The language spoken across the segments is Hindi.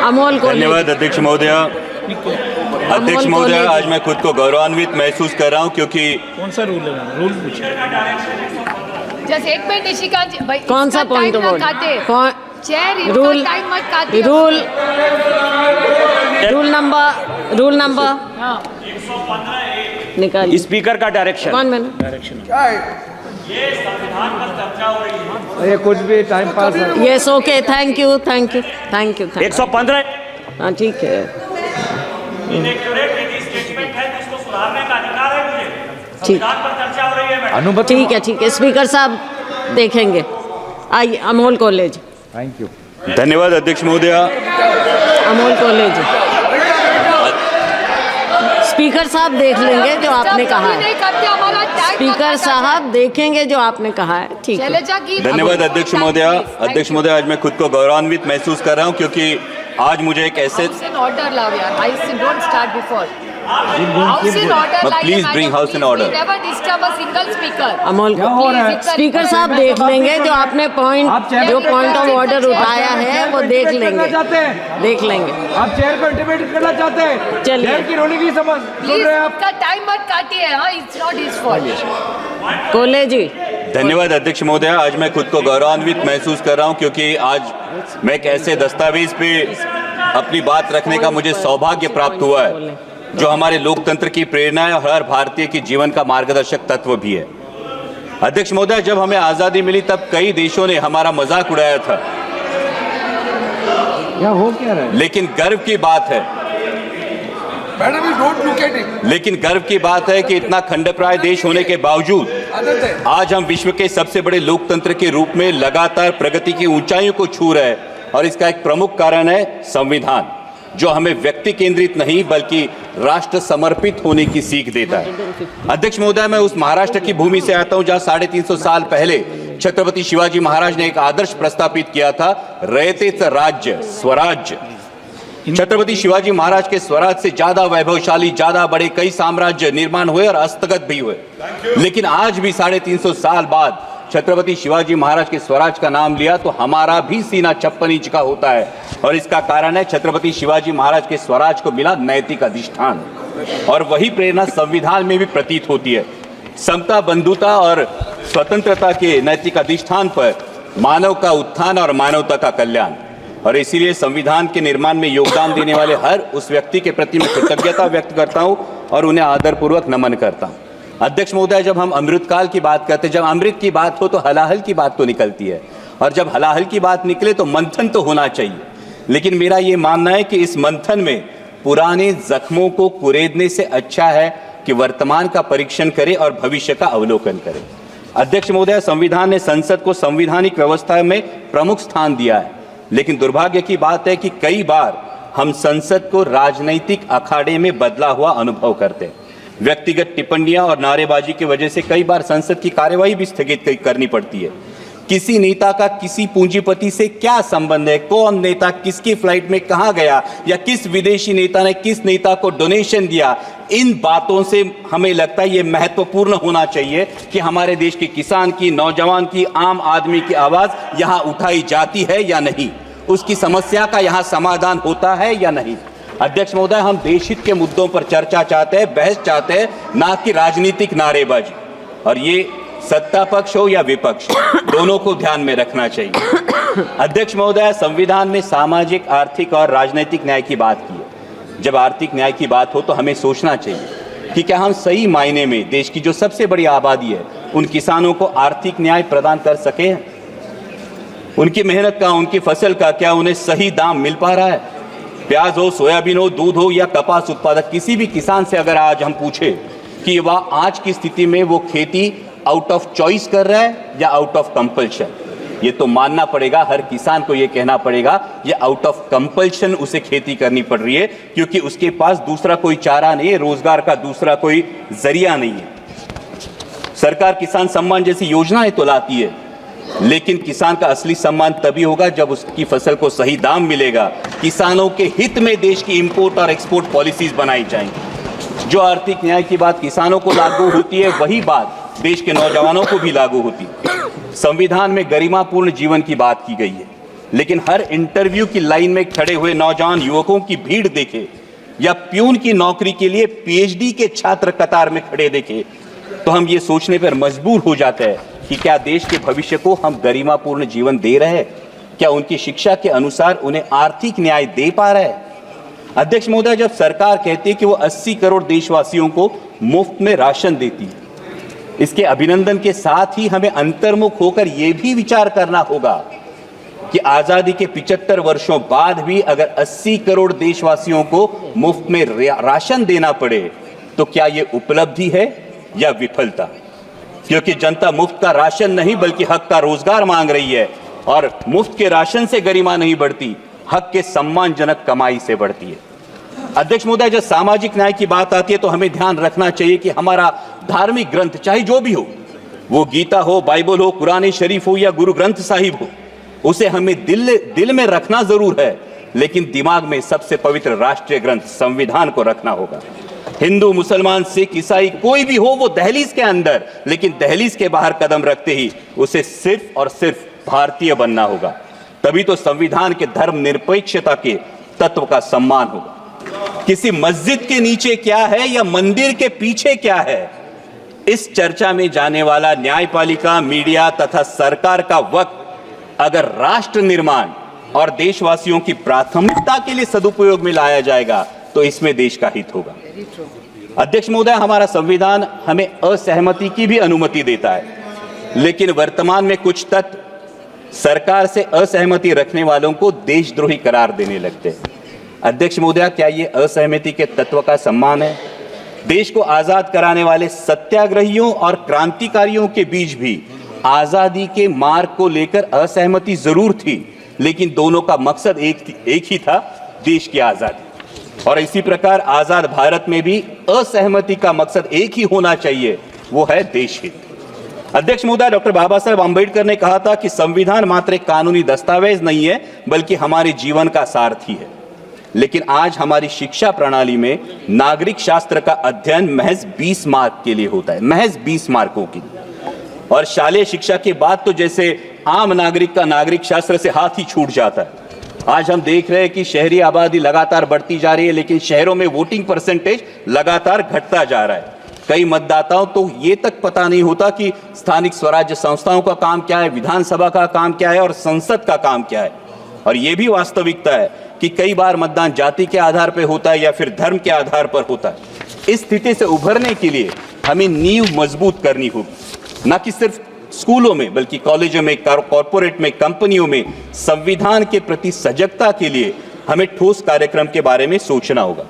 अमोल को धन्यवाद अध्यक्ष महोदय। अध्यक्ष महोदय, आज मैं खुद को गौरवान्वित महसूस कर रहा हूं क्योंकि कौन सा रूल है? रूल पूछिए। जस्ट एक मिनट निशिकांत जी, भाई कौन सा पॉइंट बोल चेयर रूल टाइम मत काटिए। रूल नंबर हाँ। निकाल। स्पीकर का डायरेक्शन। 1 मिनट। ये कुछ भी टाइम पास है। Yes, okay, thank you. 115। हाँ, ठीक है। ठीक है, स्पीकर साहब देखेंगे। आइए, अमोल कॉलेज। Thank you. धन्यवाद अध्यक्ष महोदय। अमोल कॉलेज। स्पीकर साहब देख लेंगे जो आपने कहा है। स्पीकर साहब देखेंगे जो आपने कहा है। ठीक है, धन्यवाद अध्यक्ष महोदय। अध्यक्छ महोदय, आज मैं खुद को गौरवान्वित महसूस कर रहा हूं क्योंकि आज मुझे एक ऐसे ऑर्डर लाओ यार, don't start before. Please bring house in order. Never disturb a single speaker. Amol speaker साहब देख लेंगे जो आपने पॉइंट ऑफ ऑर्डर उठाया है वो देख लेंगे। आप चेयर को इंटिमेट करना चाहते हैं? चलिए। चेयर की रोलिंग ही समझ सुन रहे हैं आप? टाइम मत काटिए। हाँ, it's not his fault. College जी। धन्यवाद अध्यक्ष महोदय। आज मैं खुद को गौरवान्वित महसूस कर रहा हूं क्योंकि आज मैं एक ऐसे दस्तावेज पे अपनी बात रखने का मुझे सौभाग्य प्राप्त हुआ है जो हमारे लोकतंत्र की प्रेरणा है और हर भारतीय के जीवन का मार्गदर्शक तत्व भी है। अध्यक्ष महोदय, जब हमें आजादी मिली तब कई देशों ने हमारा मजाक उड़ाया था, हो क्या रहा है? लेकिन गर्व की बात है कि इतना खंडप्राय देश होने के बावजूद आज हम विश्व के सबसे बड़े लोकतंत्र के रूप में लगातार प्रगति की ऊंचाइयों को छू रहे हैं। और इसका एक प्रमुख कारण है संविधान, जो हमें व्यक्ति केंद्रित नहीं बल्कि राष्ट्र समर्पित होने की सीख देता है। अध्यक्ष महोदय, मैं उस महाराष्ट्र की भूमि से आता हूं जहां 350 साल पहले छत्रपति शिवाजी महाराज ने एक आदर्श प्रस्तापित किया था, रयतेच राज्य स्वराज्य। छत्रपति शिवाजी महाराज के स्वराज से ज्यादा वैभवशाली, ज्यादा बड़े कई साम्राज्य निर्माण हुए और हस्तगत भी हुए, लेकिन आज भी 350 साल बाद छत्रपति शिवाजी महाराज के स्वराज का नाम लिया तो हमारा भी सीना 56 इंच का होता है। और इसका कारण है छत्रपति शिवाजी महाराज के स्वराज को मिला नैतिक अधिष्ठान, और वही प्रेरणा संविधान में भी प्रतीत होती है। समता, बंधुता और स्वतंत्रता के नैतिक अधिष्ठान पर मानव का उत्थान और मानवता का कल्याण। और इसीलिए संविधान के निर्माण में योगदान देने वाले हर उस व्यक्ति के प्रति मैं कृतज्ञता व्यक्त करता हूं और उन्हें आदरपूर्वक नमन करता हूं। अध्यक्ष महोदय, जब हम अमृतकाल की बात करते हैं, जब अमृत की बात हो तो हलाहल की बात तो निकलती है, और जब हलाहल की बात निकले तो मंथन तो होना चाहिए। लेकिन मेरा ये मानना है कि इस मंथन में पुराने जख्मों को कुरेदने से अच्छा है कि वर्तमान का परीक्षण करें और भविष्य का अवलोकन करें। अध्यक्ष महोदय, संविधान ने संसद को संवैधानिक व्यवस्था में प्रमुख स्थान दिया है, लेकिन दुर्भाग्य की बात है कि कई बार हम संसद को राजनीतिक अखाड़े में बदला हुआ अनुभव करते हैं। व्यक्तिगत टिप्पणियां और नारेबाजी की वजह से कई बार संसद की कार्यवाही भी स्थगित करनी पड़ती है। किसी नेता का किसी पूंजीपति से क्या संबंध है, कौन नेता किसकी फ्लाइट में कहां गया, या किस विदेशी नेता ने किस नेता को डोनेशन दिया, इन बातों से हमें लगता है ये महत्वपूर्ण होना चाहिए कि हमारे देश के किसान की, नौजवान की, आम आदमी की आवाज यहां उठाई जाती है या नहीं, उसकी समस्या का यहां समाधान होता है या नहीं। अध्यक्ष महोदय, हम देश हित के मुद्दों पर चर्चा चाहते हैं, बहस चाहते हैं, ना कि राजनीतिक नारेबाजी। और ये सत्ता पक्ष हो या विपक्ष, दोनों को ध्यान में रखना चाहिए। अध्यक्ष महोदय, संविधान में सामाजिक, आर्थिक और राजनीतिक न्याय की बात की है। जब आर्थिक न्याय की बात हो तो हमें सोचना चाहिए कि क्या हम सही मायने में देश की जो सबसे बड़ी आबादी है उन किसानों को आर्थिक न्याय प्रदान कर सके। उनकी मेहनत का, उनकी फसल का क्या उन्हें सही दाम मिल पा रहा है? प्याज हो, सोयाबीन हो, दूध हो या कपास उत्पादक, किसी भी किसान से अगर आज हम पूछे कि वह आज की स्थिति में वो खेती आउट ऑफ चॉइस कर रहा है या आउट ऑफ कंपल्शन, ये तो मानना पड़ेगा, हर किसान को ये कहना पड़ेगा ये आउट ऑफ कंपल्शन उसे खेती करनी पड़ रही है, क्योंकि उसके पास दूसरा कोई चारा नहीं है, रोजगार का दूसरा कोई जरिया नहीं है। सरकार किसान सम्मान जैसी योजनाएं तो लाती है, लेकिन किसान का असली सम्मान तभी होगा जब उसकी फसल को सही दाम मिलेगा। किसानों के हित में देश की इंपोर्ट और एक्सपोर्ट पॉलिसीज बनाई जाएंगी। जो आर्थिक न्याय की बात किसानों को लागू होती है, वही बात देश के नौजवानों को भी लागू होती है। संविधान में गरिमापूर्ण जीवन की बात की गई है, लेकिन हर इंटरव्यू की लाइन में खड़े हुए नौजवान युवकों की भीड़ देखे या प्यून की नौकरी के लिए पीएचडी के छात्र कतार में खड़े देखे तो हम ये सोचने पर मजबूर हो जाते हैं कि क्या देश के भविष्य को हम गरिमापूर्ण जीवन दे रहे हैं? क्या उनकी शिक्षा के अनुसार उन्हें आर्थिक न्याय दे पा रहे हैं? अध्यक्ष महोदय, जब सरकार कहती है कि वो 80 करोड़ देशवासियों को मुफ्त में राशन देती है, इसके अभिनंदन के साथ ही हमें अंतर्मुख होकर यह भी विचार करना होगा कि आजादी के 75 वर्षों बाद भी अगर 80 करोड़ देशवासियों को मुफ्त में राशन देना पड़े तो क्या यह उपलब्धि है या विफलता? क्योंकि जनता मुफ्त का राशन नहीं बल्कि हक का रोजगार मांग रही है, और मुफ्त के राशन से गरिमा नहीं बढ़ती, हक के सम्मानजनक कमाई से बढ़ती है। अध्यक्ष महोदय, जब सामाजिक न्याय की बात आती है तो हमें ध्यान रखना चाहिए कि हमारा धार्मिक ग्रंथ चाहे जो भी हो, वो गीता हो, बाइबल हो, कुरान शरीफ हो या गुरु ग्रंथ साहिब हो, उसे हमें दिल में रखना जरूर है, लेकिन दिमाग में सबसे पवित्र राष्ट्रीय ग्रंथ संविधान को रखना होगा। हिंदू, मुसलमान, सिख, ईसाई कोई भी हो, वो दहलीज के अंदर, लेकिन दहलीज के बाहर कदम रखते ही उसे सिर्फ और सिर्फ भारतीय बनना होगा। तभी तो संविधान के धर्मनिरपेक्षता के तत्व का सम्मान होगा। किसी मस्जिद के नीचे क्या है या मंदिर के पीछे क्या है, इस चर्चा में जाने वाला न्यायपालिका, मीडिया तथा सरकार का वक्त अगर राष्ट्र निर्माण और देशवासियों की प्राथमिकता के लिए सदुपयोग में लाया जाएगा तो इसमें देश का हित होगा। अध्यक्ष महोदय, हमारा संविधान हमें असहमति की भी अनुमति देता है, लेकिन वर्तमान में कुछ तत्व सरकार से असहमति रखने वालों को देशद्रोही करार देने लगते हैं। अध्यक्ष महोदय, क्या ये असहमति के तत्व का सम्मान है? देश को आजाद कराने वाले सत्याग्रहियों और क्रांतिकारियों के बीच भी आजादी के मार्ग को लेकर असहमति जरूर थी, लेकिन दोनों का मकसद एक ही था, देश की आजादी। और इसी प्रकार आजाद भारत में भी असहमति का मकसद एक ही होना चाहिए, वो है देश हित। अध्यक्ष महोदय, डॉक्टर बाबा साहेब आंबेडकर ने कहा था कि संविधान मात्र एक कानूनी दस्तावेज नहीं है बल्कि हमारे जीवन का सारथी है। लेकिन आज हमारी शिक्षा प्रणाली में नागरिक शास्त्र का अध्ययन महज 20 मार्क के लिए होता है, महज 20 मार्कों के लिए। और शालेय शिक्षा के बाद तो जैसे आम नागरिक का नागरिक शास्त्र से हाथ ही छूट जाता है। आज हम देख रहे हैं कि शहरी आबादी लगातार बढ़ती जा रही है, लेकिन शहरों में वोटिंग परसेंटेज लगातार घटता जा रहा है। कई मतदाताओं तो ये तक पता नहीं होता कि स्थानिक स्वराज्य संस्थाओं का काम क्या है, विधानसभा का काम क्या है और संसद का काम क्या है। और ये भी वास्तविकता है कि कई बार मतदान जाति के आधार पर होता है या फिर धर्म के आधार पर होता है। इस स्थिति से उभरने के लिए हमें नींव मजबूत करनी होगी, न कि सिर्फ स्कूलों में बल्कि कॉलेजों में, कॉर्पोरेट में, कंपनियों में संविधान के प्रति सजगता के लिए हमें ठोस कार्यक्रम के बारे में सोचना होगा।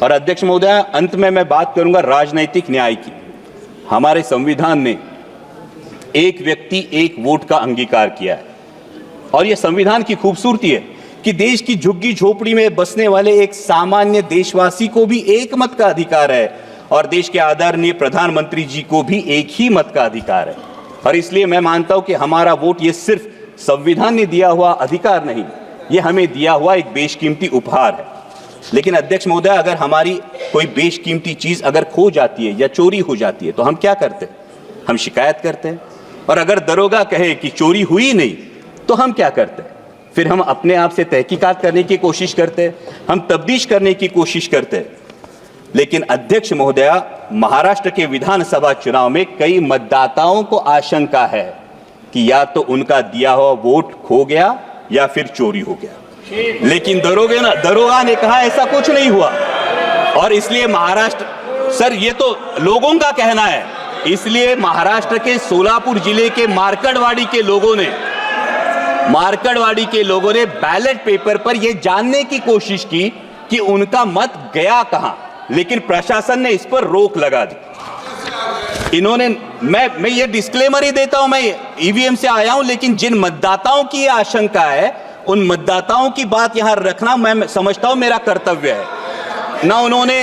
और अध्यक्ष महोदय, अंत में मैं बात करूंगा राजनीतिक न्याय की। हमारे संविधान ने एक व्यक्ति एक वोट का अंगीकार किया है, और यह संविधान की खूबसूरती है कि देश की झुग्गी झोपड़ी में बसने वाले एक सामान्य देशवासी को भी एक मत का अधिकार है, और देश के आदरणीय प्रधानमंत्री जी को भी एक ही मत का अधिकार है। और इसलिए मैं मानता हूं कि हमारा वोट ये सिर्फ संविधान ने दिया हुआ अधिकार नहीं, ये हमें दिया हुआ एक बेशकीमती उपहार है। लेकिन अध्यक्ष महोदय, अगर हमारी कोई बेशकीमती चीज अगर खो जाती है या चोरी हो जाती है तो हम क्या करते हैं? हम शिकायत करते हैं। और अगर दरोगा कहे कि चोरी हुई नहीं तो हम क्या करते हैं? फिर हम अपने आप से तहकीकात करने की कोशिश करते हैं, हम तफ्तीश करने की कोशिश करते हैं। लेकिन अध्यक्ष महोदया, महाराष्ट्र के विधानसभा चुनाव में कई मतदाताओं को आशंका है कि या तो उनका दिया हुआ वोट खो गया या फिर चोरी हो गया। लेकिन दरोगा ने कहा ऐसा कुछ नहीं हुआ। और इसलिए महाराष्ट्र, सर ये तो लोगों का कहना है, इसलिए महाराष्ट्र के सोलापुर जिले के मार्कड़वाड़ी के लोगों ने बैलेट पेपर पर यह जानने की कोशिश की कि उनका मत गया कहां, लेकिन प्रशासन ने इस पर रोक लगा दी। इन्होंने, मैं ये डिस्क्लेमर ही देता हूं, मैं ईवीएम से आया हूं, लेकिन जिन मतदाताओं की यह आशंका है उन मतदाताओं की बात यहां रखना मैं समझता हूं मेरा कर्तव्य है। ना उन्होंने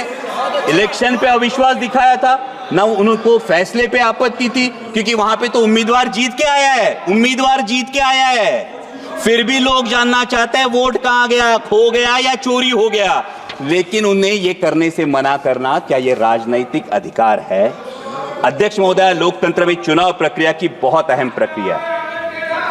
इलेक्शन पे अविश्वास दिखाया था, ना उनको फैसले पे आपत्ति थी, क्योंकि वहां पे तो उम्मीदवार जीत के आया है। फिर भी लोग जानना चाहते हैं वोट कहां गया, खो गया या चोरी हो गया। लेकिन उन्हें यह करने से मना करना, क्या यह राजनीतिक अधिकार है? अध्यक्ष महोदय, लोकतंत्र में चुनाव प्रक्रिया की बहुत अहम प्रक्रिया है।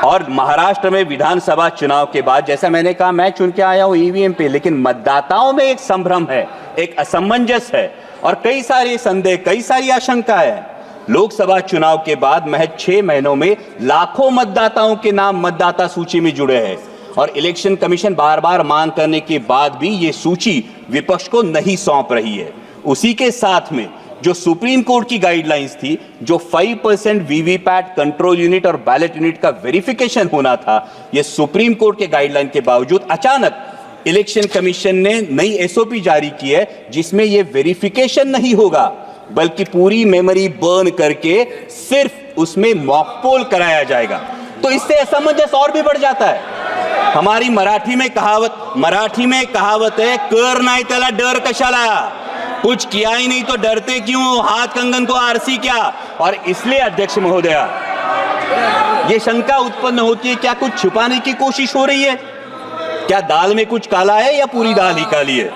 और महाराष्ट्र में विधानसभा चुनाव के बाद, जैसा मैंने कहा, मैं चुन के आया हूं ईवीएम पे, लेकिन मतदाताओं में एक संभ्रम है, एक असमंजस है और कई सारे संदेह, कई सारी आशंकाएं हैं। लोकसभा चुनाव के बाद महज 6 महीनों में लाखों मतदाताओं के नाम मतदाता सूची में जुड़े हैं और इलेक्शन कमीशन बार बार मांग करने के बाद भी ये सूची विपक्ष को नहीं सौंप रही है। उसी के साथ में जो सुप्रीम कोर्ट की गाइडलाइंस थी, जो 5% वीवीपैट कंट्रोल यूनिट और बैलेट यूनिट का वेरिफिकेशन होना था, ये सुप्रीम कोर्ट के गाइडलाइन के बावजूद अचानक इलेक्शन कमीशन ने नई एसओपी जारी की है जिसमें ये वेरिफिकेशन नहीं होगा बल्कि पूरी मेमोरी बर्न करके सिर्फ उसमें मॉक पोल कराया जाएगा। तो इससे असमंजस और भी बढ़ जाता है। हमारी मराठी में कहावत है, कर नाही त्याला डर कशाला, कुछ किया ही नहीं तो डरते क्यों, हाथ कंगन को आरसी क्या। और इसलिए अध्यक्ष महोदया, ये शंका उत्पन्न होती है, क्या कुछ छुपाने की कोशिश हो रही है? क्या दाल में कुछ काला है या पूरी दाल ही काली है?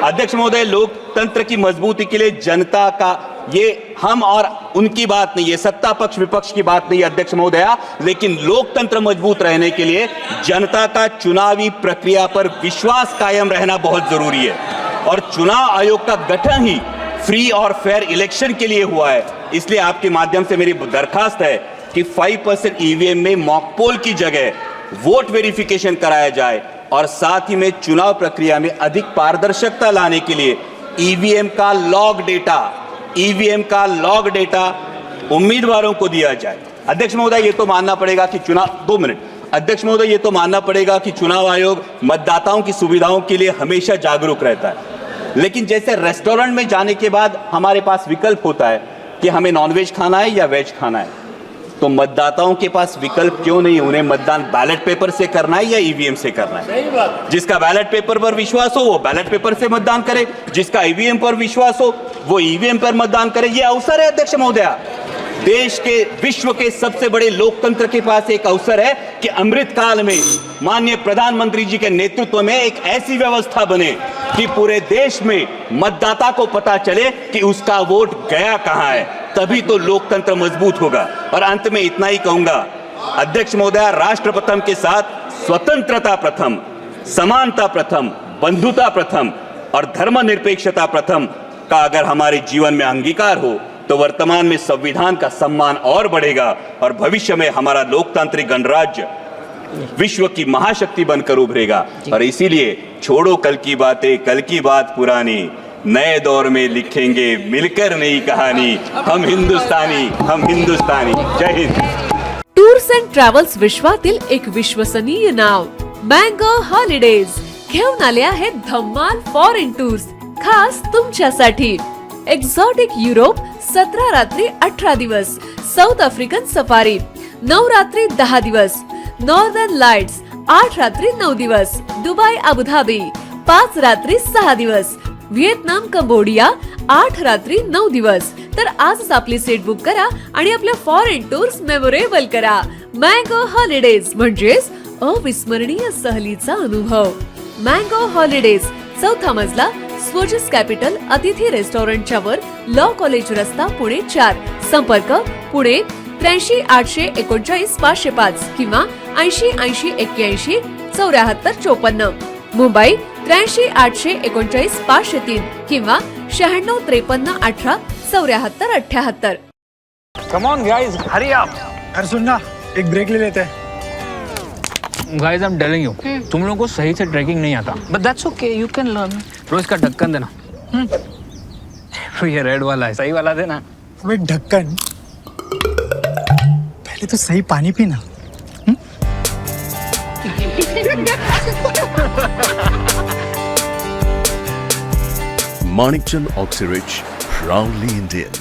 अध्यक्ष महोदय, लोकतंत्र की मजबूती के लिए जनता का, ये हम और उनकी बात नहीं है, सत्ता पक्ष विपक्ष की बात नहीं है अध्यक्ष महोदया, लेकिन लोकतंत्र मजबूत रहने के लिए जनता का चुनावी प्रक्रिया पर विश्वास कायम रहना बहुत जरूरी है। और चुनाव आयोग का गठन ही फ्री और फेयर इलेक्शन के लिए हुआ है। इसलिए आपके माध्यम से मेरी दरखास्त है कि 5% ईवीएम में मॉक पोल की जगह वोट वेरिफिकेशन कराया जाए और साथ ही में चुनाव प्रक्रिया में अधिक पारदर्शिता लाने के लिए ईवीएम का लॉग डेटा उम्मीदवारों को दिया जाए। अध्यक्ष महोदय, ये तो मानना पड़ेगा कि अध्यक्ष महोदय, ये तो मानना पड़ेगा कि चुनाव आयोग मतदाताओं की सुविधाओं के लिए हमेशा जागरूक रहता है, लेकिन जैसे रेस्टोरेंट में जाने के बाद हमारे पास विकल्प होता है कि हमें नॉनवेज खाना है या वेज खाना है, तो मतदाताओं के पास विकल्प क्यों नहीं? उन्हें मतदान बैलेट पेपर से करना है या ईवीएम से करना है? जिसका बैलेट पेपर पर विश्वास हो वो बैलेट पेपर से मतदान करे, जिसका ईवीएम पर विश्वास हो वो ईवीएम पर मतदान करे। ये अवसर है अध्यक्ष महोदया, देश के, विश्व के सबसे बड़े लोकतंत्र के पास एक अवसर है कि अमृत काल में माननीय प्रधानमंत्री जी के नेतृत्व में एक ऐसी व्यवस्था बने कि पूरे देश में मतदाता को पता चले कि उसका वोट गया कहां है, तभी तो लोकतंत्र मजबूत होगा। और अंत में इतना ही कहूंगा अध्यक्ष महोदया, राष्ट्र प्रथम के साथ स्वतंत्रता प्रथम, समानता प्रथम, बंधुता प्रथम और धर्मनिरपेक्षता प्रथम का अगर हमारे जीवन में अंगीकार हो तो वर्तमान में संविधान का सम्मान और बढ़ेगा और भविष्य में हमारा लोकतांत्रिक गणराज्य विश्व की महाशक्ति बनकर उभरेगा। और इसीलिए छोड़ो कल की बातें, कल की बात पुरानी, नए दौर में लिखेंगे मिलकर नई कहानी, हम हिंदुस्तानी। जय हिंद। टूर्स अँड ट्रॅव्हल्स विश्वातील एक विश्वसनीय नाव मँगो हॉलिडेज घेऊन आले आहेत धम्माल फॉरेन टूर्स खास तुमच्यासाठी। एक्झॉटिक युरोप 17 रात्री 18 दिवस, साऊथ आफ्रिकन सफारी 9 रात्री 10 दिवस, नॉर्दर्न लाइट्स 8 रात्री 9 दिवस, दुबई अबुधाबी 5 रात्री 6 दिवस, व्हिएतनाम कंबोडिया 8 रात्री 9 दिवस। तर आजच आपली सीट बुक करा आणि आपल्या फॉरेन टूर्स मेमोरेबल करा। मँगो हॉलिडेज म्हणजेच अविस्मरणीय सहलीचा अनुभव। मँगो हॉलिडेज, चौथा मजला, स्वोजस कॅपिटल अतिथी रेस्टॉरंटच्या वर, लॉ कॉलेज रस्ता, पुणे 4। संपर्क पुणे 83 839 505 किंवा 80 80 81 74 54। मुंबई 83 839 503 किंवा 96 53 18 74 78। Come on guys, hurry up. यार सुन ना, एक ब्रेक ले लेते हैं। Guys, I'm telling you, तुम लोगों को सही से ट्रैकिंग नहीं आता। But that's okay, you can learn. रोज का ढक्कन देना। तो ये रेड वाला है, सही वाला देना। अबे ढक्कन, पहले तो सही पानी पीना। Manikchand Oxyrich, proudly Indian.